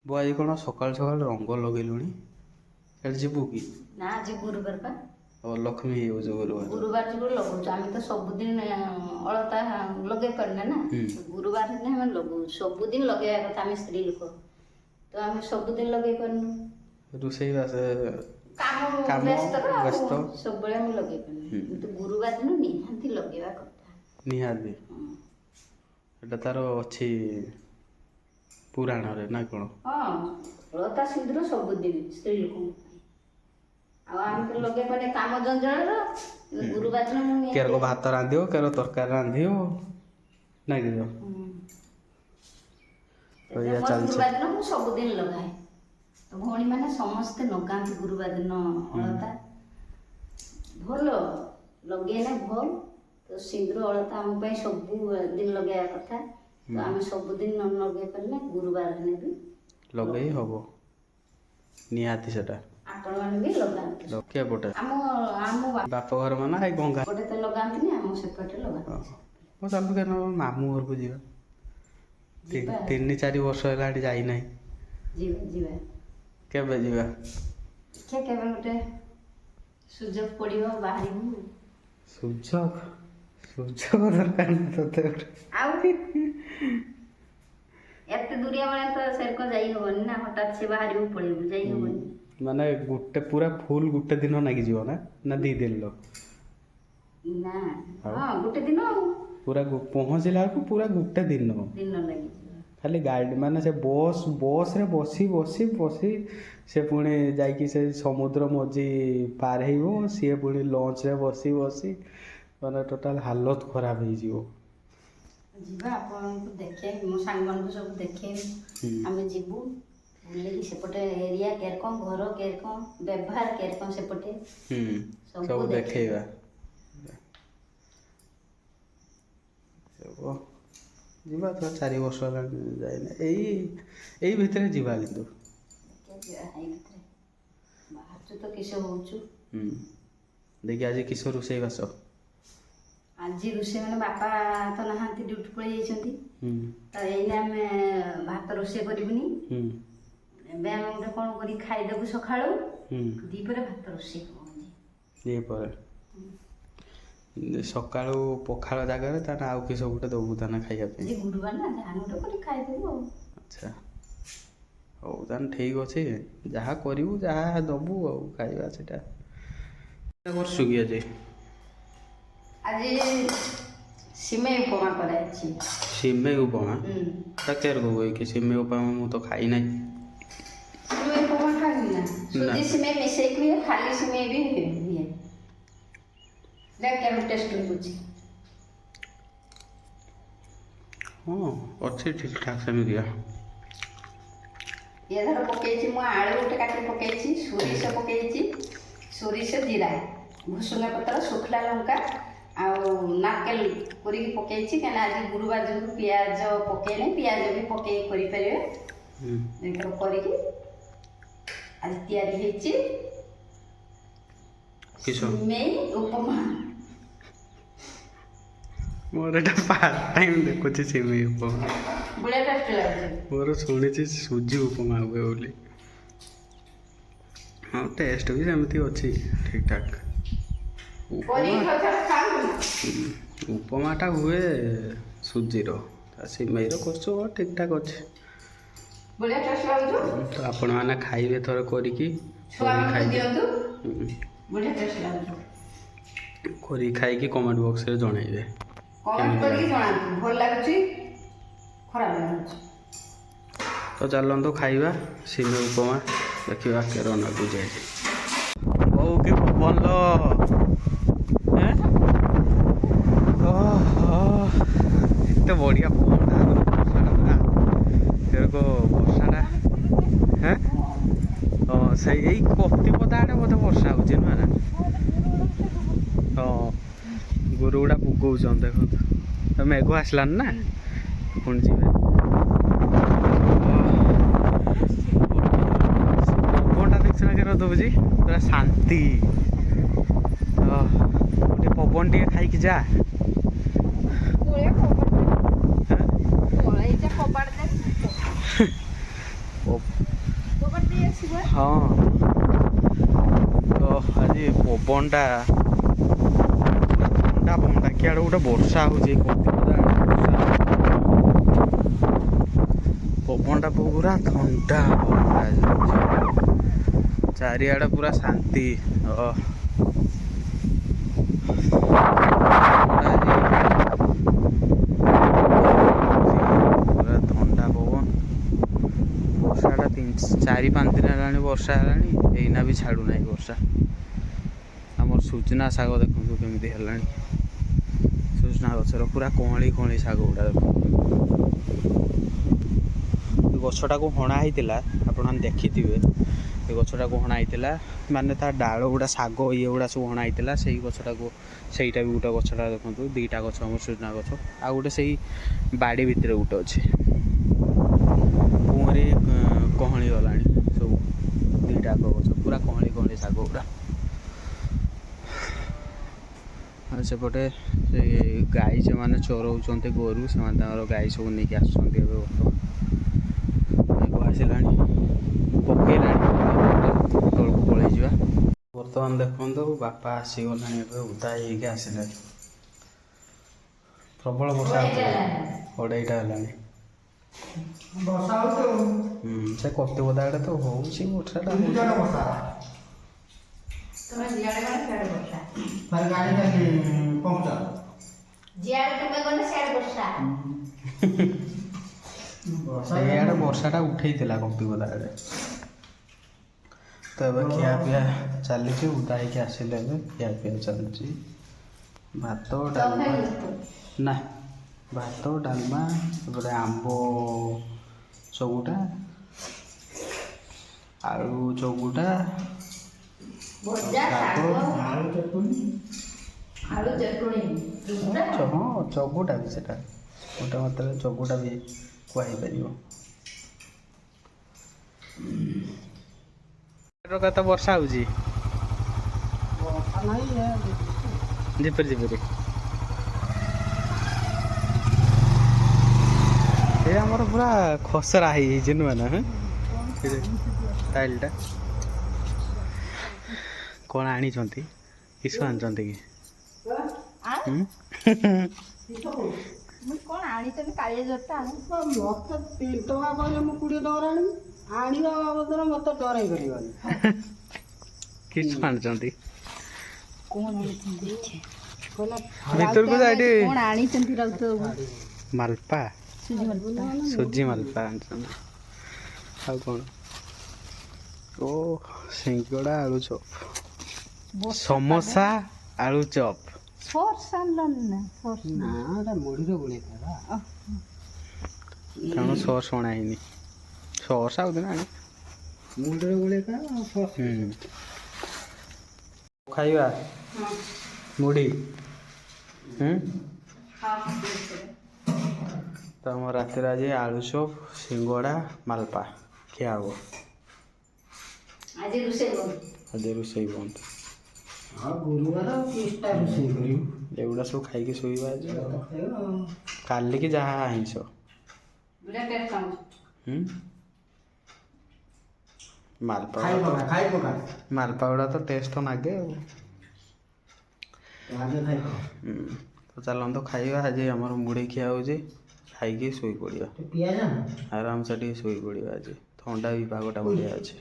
बुआ आज कौन सकाल सकाल रंग लगेलुଣି एड जीवु कि ना आज गुरुवार पा और लक्ष्मी हो गुरुवार गुरुवार जो लगुच आम तो सबुदिन अलता लगे पारना ना गुरुवार दिन हम लगू सबुदिन लगे कथा आम स्त्री लोक तो आम सबुदिन लगे पारनु रोषेई बास काम व्यस्त सब लगे पारनु तो गुरुवार दिन निहांती लगेवा कथा निहाती एटा तार अछि पुराण रे ना कोन हाँ अलता सिंदूर सबुदिन स्त्री लोक आम तो लगे पाने काम जंजाल गुरुवार दिन केर को भात रांधियो केर तरकारी रांधियो ना कि या चल गुरुवार दिन मु सबुदिन लगाए तो भौणी माने समस्ते लगाती गुरुवार दिन अलता भल लगे ना भल तो सिंदूर अलता आम सब दिन लगे कथा तो आम सबुदिन न लगे पारे गुरुवार दिन भी लगे हबो निहाती सेटा आपण माने भी लगाती लके पटे आम बाप घर माना है गंगा पटे तो लगाती नहीं आम सेपटे लगाती ओ चालू केन मामू घर को जीवा 3-4 वर्ष है जाई नहीं जीवा केबे जीवा केबे गोटे सुजोग पड़ियो बाहरी सुजोग दरकार नहीं तोते आउ एते दूरिया माने तो सेर को जाई होबनी ना हठात से बाहरी पड़ियो जाई होबनी माने गुटे पूरा फुल गुटे दिन लागी जीव ना 2 दिन लो ना हां गुटे दिन पूरा पहुँचला को पूरा गुटे दिन लागी खाली गाड़ी माने से बस रे बसी से पुणी जाइकी से समुद्र मझी पार हो सी पुणी लंच रे बसी माने टोटाल हालत खराब हो जीवो जीवा आपन को देखे मो सांग मन को सब देखे हम जीवु बुले की सेपटे एरिया केर कोन घर केर कोन व्यवहार केर कोन सेपटे सब देखेबा सब जीवा तो 4 वर्ष जाए ना एई भितरे जीवा किंतु बाहर तो किसे होचु देखि आज किशोर रोषेई बास आज रोषेई मैंने बापा तो नहांती ड्यूटी पड़े जाइछंती तो एइना में भात रोषेई करबुनी एबे हम गोटे कोन करी खाइ देबु सखाळो दीपरे भात रोषेई करबुनी दीपरे सकाळू पखाळ जागारे ताना आउ किस गोटे दबु ताना खाइया पे जे गुरुवार ना धान तो करी खाइ देबु अच्छा हो तान ठीक अछि जहा करिवु जहा दबु आ खाइबा सेटा कर सुगिया जे आज सिमेई उपमा कराइछि सिमेई उपमा केर को कि सिमेई उपमा मु तो खाई नाही सिमेई उपमा खाई ना सुजी सिमेई मिसई के खाली सिमेई भी हुए देख केम टेस्ट लगुछि हां अच्छे ठीक ठाक से मिल गया ये धर पकेछि मु आलू गोटे काटी पकेछि सोरिष जीरा भुसुंगा पत्र सुखला लंका आ नाकेल करी पकेछि केना आज गुरुवार जो प्याज पकेने प्याज भी पके करि परिबे देखो करी आज तैयारी हेछि सिमेई उपमा मोर एटा पार्ट टाइम देखुछि सिमेई उपमा बड़ा टेस्ट लागছে मोर सुनिछि सुजी उपमा हुए बोली हाँ टेस्ट भी सेमती अच्छी ठीक ठाक उपमाटा हुए सुजीर सिमेईर कर ठीक ठाक अच्छे तो आपण मैंने खाइबे थोड़े करी खाई कमेंट बॉक्स रे जणाइबे तो चलतु खाइबा सिमेई उपमा देखा केर नगु जाए बहु के पवन लो एत बढ़िया पवनटा बर्षाटा तेरे को बर्षाटा हाँ हाँ से कतिपदा आड़े बोधे वर्षा हो हाँ गुरु गुड़ा पुगौन देख मेघ आसलान ना पुणी जी पवनटा देखना के दबुची पूरा शांति पवन टे खाई जा ହଁ ତ ଆଜି ପବନଟା ଥଣ୍ଡା ପବନଟା କିଆଡ଼େ ଗୋଟେ ବର୍ଷା ହେଉଛି ପବନଟା ପୁରା ଥଣ୍ଡା ପବନଟା ଆଜି ହେଉଛି ଚାରିଆଡ଼େ ପୁରା ଶାନ୍ତି ପୁରା ଥଣ୍ଡା ପବନ ବର୍ଷାଟା 4-5 ଦିନ ହେଲାଣି ବର୍ଷା ହେଲାଣି ଏଇନା ବି ଛାଡ଼ୁନାହିଁ ବର୍ଷା ଆମର ସୁଜନା ଶାଗ ଦେଖନ୍ତୁ କେମିତି ହେଲାଣି ସୁଜନା ଗଛର ପୁରା କଅଁଳି କଅଁଳି ଶାଗ ଗୁଡ଼ା ଦେଖନ୍ତୁ ଗଛଟାକୁ ହଣା ହେଇଥିଲା ଆପଣମାନେ ଦେଖିଥିବେ ଏ ଗଛଟାକୁ ହଣା ହେଇଥିଲା ମାନେ ତା ଡାଳ ଗୁଡ଼ା ଶାଗ ଇଏ ଗୁଡ଼ା ସବୁ ହଣା ହେଇଥିଲା ସେଇ ଗଛଟାକୁ ସେଇଟା ବି ଗୋଟେ ଗଛଟା ଦେଖନ୍ତୁ 2ଟା ଗଛ ଆମର ସୁଜନା ଗଛ ଆଉ ଗୋଟେ ସେଇ ବାଡ଼ି ଭିତରେ ଗୋଟେ ଅଛି ପୁଣି କହଳି ଗଲାଣି ସବୁ 2ଟାକ ଗଛ ପୁରା କଅଁଳି କଅଁଳି ଶାଗ ଗୁଡ଼ା ଆଉ ସେପଟେ ସେ ଗାଈ ସେମାନେ ଚରଉଛନ୍ତି ଗୋରୁ ସେମାନେ ତାଙ୍କର ଗାଈ ସବୁ ନେଇକି ଆସୁଛନ୍ତି ଏବେ ବର୍ତ୍ତମାନ ଆସିଲାଣି ପକେଇଲାଣି ତଳକୁ ପଳେଇଯିବା ବର୍ତ୍ତମାନ ଦେଖନ୍ତୁ ବାପା ଆସିଗଲାଣି ଏବେ ଉଦା ହେଇକି ଆସିଲାଣି ପ୍ରବଳ ବର୍ଷା ଅଢ଼େଇଟା ହେଲାଣି ବର୍ଷା ହଉଛି ସେ କଟିବଦା ଆଡ଼େ ତ ହଉଛି ବର୍ଷାଟା ତମେ ଜିଆଡେ ଗଲେ ସିଆଡେ ବର୍ଷା ତାର ଗାଡ଼ି ପହଞ୍ଚା ଜିଆଡେ ତୁମେ ଗଲେ ସିଆଡେ ବର୍ଷା ସେଇଆଡ଼େ ବର୍ଷାଟା ଉଠେଇଥିଲା କଟିବଦା ଆଡ଼େ ତ ଏବେ ଖିଆପିଆ ଚାଲିଛି ଉଦା ହେଇକି ଆସିଲେ ଏବେ ଖିଆପିଆ ଚାଲିଛି ଭାତ ଡାଲମା ନା ଭାତ ଡାଲମା ତାପରେ ଆମ୍ବ ଚକୁଟା ଆଳୁ ଚକୁଟା ଭଜା ଶାଗ ଆଳୁ ଚଟୁଣି ହଁ ଚକୁଟା ବି ସେଟା ଗୋଟେ ମାତ୍ରାରେ ଚକୁଟା ବି କୁହାଯାଇପାରିବ ତ ବର୍ଷା ହେଉଛି ବର୍ଷା ନାହିଁ ଝିପିରି ଝିପିରି ଏ ଆମର ପୁରା ଖସରା ହେଇଯାଇଛି ନୁହେଁ ନା ଟାଇଲ୍ଟା କ'ଣ ଆଣିଛନ୍ତି କିସ ଆଣିଛନ୍ତି କି କଣ ଆଣିଛନ୍ତି କାଳିଆ ଜୋରଟା ମତେ 3 ଟଙ୍କା କହିଲେ ମୁଁ 20 ଟଙ୍କାର ଆଣିବି ଆଣିବା ବାବଦରେ ମତେ ଡରେଇ କରିବନି କିସ ଆଣିଛନ୍ତି କଣ ଆଣିଛନ୍ତି ଭିତରକୁ ଯାଇଟି କଣ ଆଣିଛନ୍ତି ରାଉତ ମାଲପା ସୁଜି ମାଲପା ସୁଜି ମାଲପା ଆଣିଛନ୍ତି ଆଉ କ'ଣ ଓ ସିଙ୍ଗଡ଼ା ଆଳୁ ଚପ୍ ସମୋସା ଆଳୁ ଚପ୍ ସର୍ସ ଆଣିଲନି ନା ନା ଏଟା ମୁଢ଼ିରେ ଗୋଳେଇଥିଲା କାରଣ ସସ୍ ଅଣା ହେଇନି ସସ୍ ଆଉ ଦିନ ଆଣି ମୁଢ଼ିରେ ଗୋଳେଇଥିଲା ଖାଇବା ମୁଢ଼ି ତ ଆମ ରାତିରେ ଆଜି ଆଳୁ ଚପ୍ ସିଙ୍ଗଡ଼ା ମାଲପା ଖିଆ ହବ ଆଜି ରୋଷେଇ ବନ୍ଦ ଆଉ ଗୁରୁବାର କିଛିଟା ରୋଷେଇ କରିବୁ ଏଗୁଡ଼ା ସବୁ ଖାଇକି ଶୋଇବା ଆଜି କାଲିକି ଯାହା ଆଇଁଷ ମାଲପା ମାଲପା ଗୁଡ଼ା ତ ଟେଷ୍ଟ ନାଗେ ଆଉ ତ ଚାଲନ୍ତୁ ଖାଇବା ଆଜି ଆମର ମୁଢ଼ି ଖିଆ ହେଉଛି ଖାଇକି ଶୋଇପଡ଼ିବା ଆରାମସେ ଟିକେ ଶୋଇପଡ଼ିବା ଆଜି ଥଣ୍ଡା ବି ପାଗଟା ବଢ଼ିଆ ଅଛି